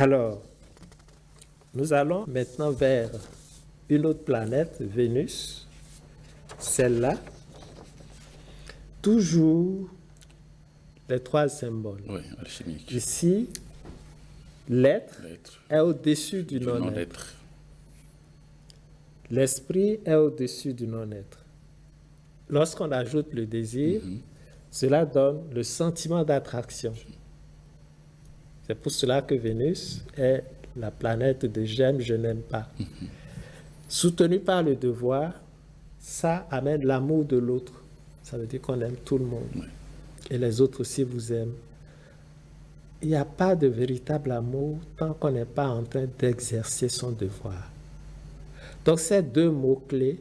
Alors, nous allons maintenant vers une autre planète, Vénus, celle-là. Toujours les trois symboles. Oui, alchimique. Ici, l'être est au-dessus du non-être. L'esprit est au-dessus du non-être. Lorsqu'on ajoute le désir, cela donne le sentiment d'attraction. C'est pour cela que Vénus est la planète de j'aime, je n'aime pas. Soutenu par le devoir, ça amène l'amour de l'autre. Ça veut dire qu'on aime tout le monde. Oui. Et les autres aussi vous aiment. Il n'y a pas de véritable amour tant qu'on n'est pas en train d'exercer son devoir. Donc ces deux mots-clés,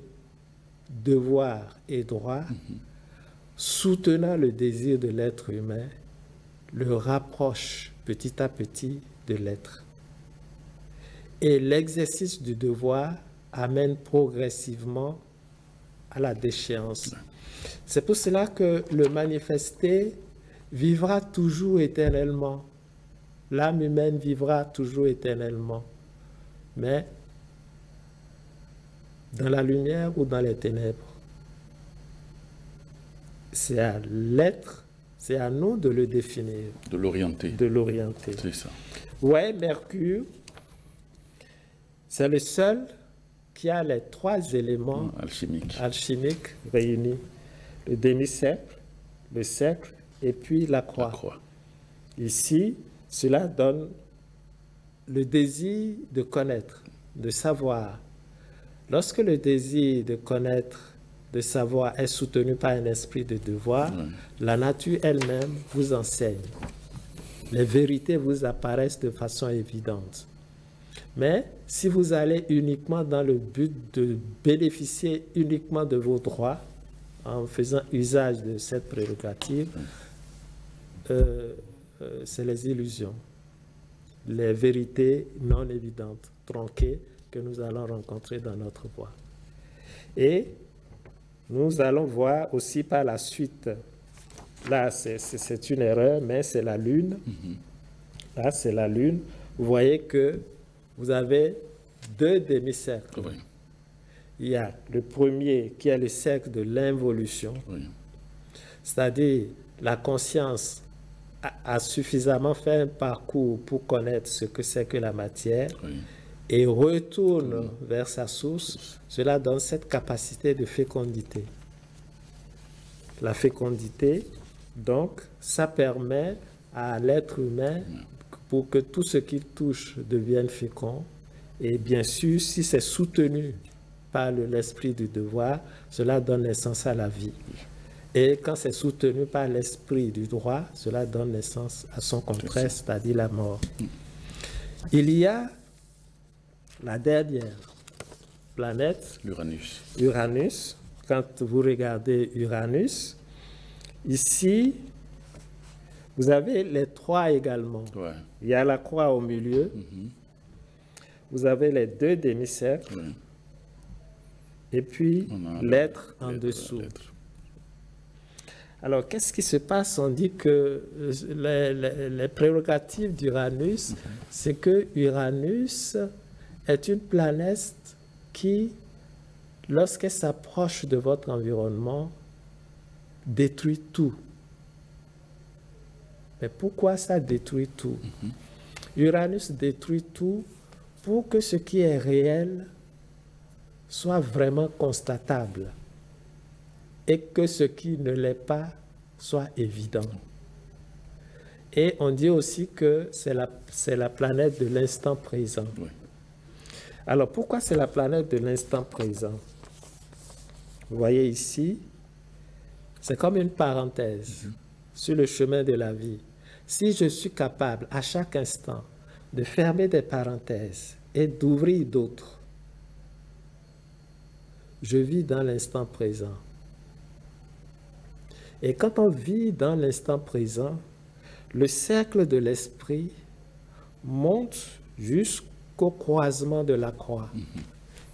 devoir et droit, soutenant le désir de l'être humain, le rapprochent petit à petit de l'être. Et l'exercice du devoir amène progressivement à la déchéance. C'est pour cela que le manifesté vivra toujours éternellement. L'âme humaine vivra toujours éternellement. Mais dans la lumière ou dans les ténèbres, c'est à l'être, c'est à nous de le définir. De l'orienter. De l'orienter. C'est ça. Ouais, Mercure, c'est le seul qui a les trois éléments alchimiques réunis. Le demi-cercle, le cercle et puis la croix. Ici, cela donne le désir de connaître, de savoir. Lorsque le désir de connaître, de savoir est soutenu par un esprit de devoir, la nature elle-même vous enseigne. Les vérités vous apparaissent de façon évidente. Mais si vous allez uniquement dans le but de bénéficier uniquement de vos droits, en faisant usage de cette prérogative, c'est les illusions, les vérités non évidentes, tronquées, que nous allons rencontrer dans notre voie. Et nous allons voir aussi par la suite, là c'est une erreur, mais c'est la Lune. Là c'est la Lune. Vous voyez que vous avez deux demi-cercles. Oui. Il y a le premier qui est le cercle de l'involution, c'est-à-dire la conscience a suffisamment fait un parcours pour connaître ce que c'est que la matière et retourne vers sa source. Cela donne cette capacité de fécondité. La fécondité, donc, ça permet à l'être humain pour que tout ce qu'il touche devienne fécond. Et bien sûr, si c'est soutenu par l'esprit du devoir, cela donne naissance à la vie. Et quand c'est soutenu par l'esprit du droit, cela donne naissance à son contraire, c'est-à-dire la mort. Il y a la dernière planète, l'Uranus. Uranus. Quand vous regardez Uranus, ici, vous avez les trois également. Il y a la croix au milieu. Vous avez les deux demi-cercles. Et puis, l'être en dessous. Alors, qu'est-ce qui se passe? On dit que les prérogatives d'Uranus, c'est que Uranus est une planète qui, lorsqu'elle s'approche de votre environnement, détruit tout. Mais pourquoi ça détruit tout? Uranus détruit tout pour que ce qui est réel soit vraiment constatable et que ce qui ne l'est pas soit évident. Et on dit aussi que c'est la planète de l'instant présent. Alors, pourquoi c'est la planète de l'instant présent? Vous voyez ici, c'est comme une parenthèse sur le chemin de la vie. Si je suis capable à chaque instant de fermer des parenthèses et d'ouvrir d'autres, je vis dans l'instant présent. Et quand on vit dans l'instant présent, le cercle de l'esprit monte jusqu'au croisement de la croix.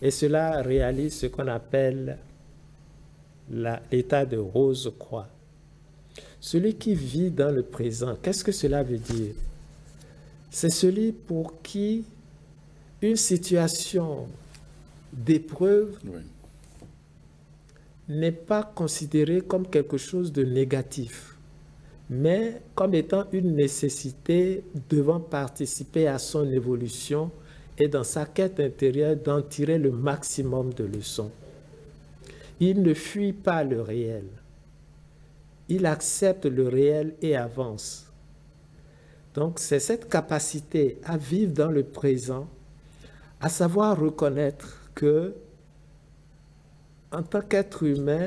Et cela réalise ce qu'on appelle l'état de rose-croix. Celui qui vit dans le présent, qu'est-ce que cela veut dire? c'est celui pour qui une situation d'épreuve n'est pas considérée comme quelque chose de négatif, mais comme étant une nécessité devant participer à son évolution et dans sa quête intérieure d'en tirer le maximum de leçons. Il ne fuit pas le réel. Il accepte le réel et avance. Donc, c'est cette capacité à vivre dans le présent, à savoir reconnaître que, en tant qu'être humain,